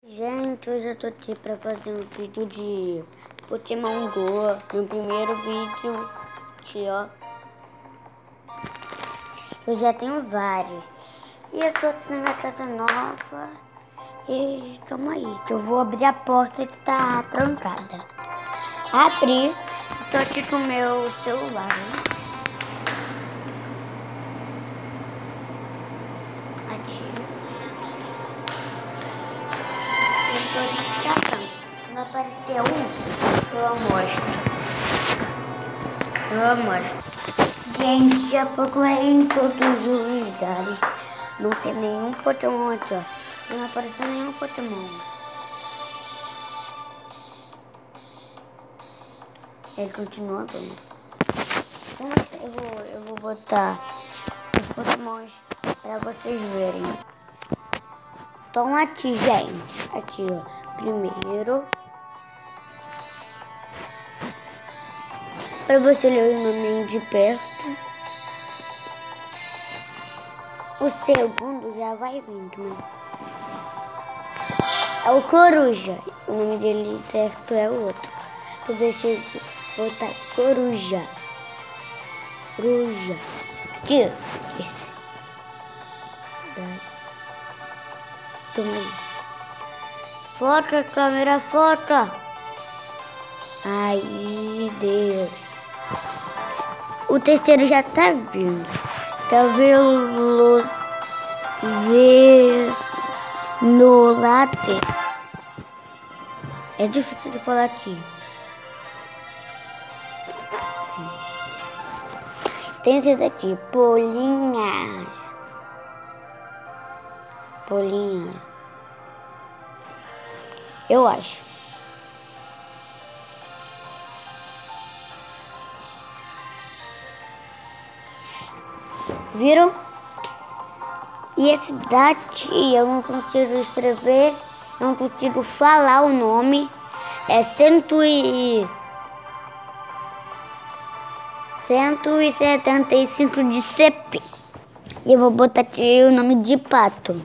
Gente, hoje eu tô aqui pra fazer um vídeo de Pokémon Go. Meu primeiro vídeo aqui, ó. Eu já tenho vários. E eu tô aqui na minha casa nova. E tamo aí. Eu vou abrir a porta que tá trancada. Abri. Tô aqui com o meu celular, né? Aqui. Eu tô aqui. Quando aparecer eu mostro. Gente, já procurei em todos os lugares. Não tem nenhum Pokémon aqui, ó. Não apareceu nenhum Pokémon. Ele continua bem. Eu vou botar os Pokémons pra vocês verem. Então aqui, gente. Aqui, ó. Primeiro. Pra você ler o nome de perto. O segundo já vai vindo, né? É o Coruja. O nome dele certo é o outro. Eu deixei botar Coruja. Coruja. Aqui. Esse. Toma aí. Foca, câmera, foca. Aí, Deus. O terceiro já tá vindo. Tá vendo no latte. É difícil de falar aqui. Tem esse daqui, Polinha. Eu acho. Viram? E esse daqui eu não consigo escrever, não consigo falar o nome. É 175 de CP. E eu vou botar aqui o nome de pato.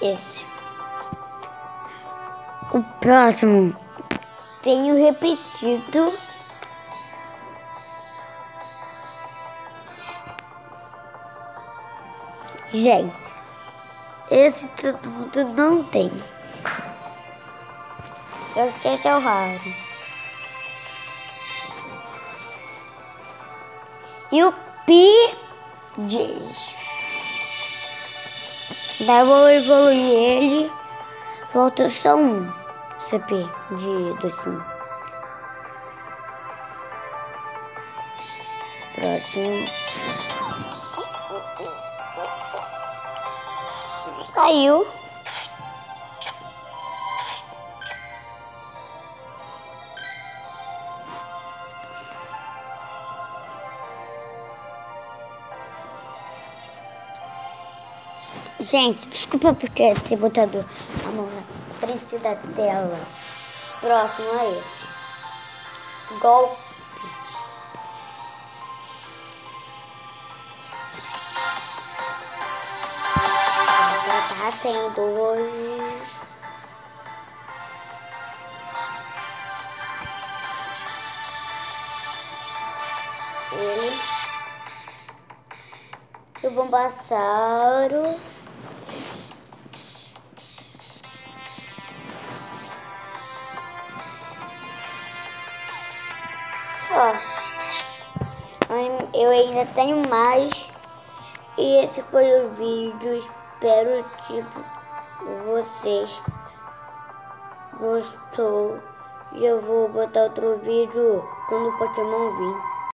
Esse. O próximo tenho repetido. Gente, esse todo mundo não tem. Eu esqueci o raro. E o Pidgey. Daí eu vou evoluir ele. Falta só um CP de 25. Próximo. Saiu. Gente, desculpa porque ter botado a mão na frente da tela. Próximo aí. Golpe. Já tem dois. Ele. E o Bulbasauro. Eu ainda tenho mais. E esse foi o vídeo. Espero que vocês gostou. E eu vou botar outro vídeo quando o Pokémon vir.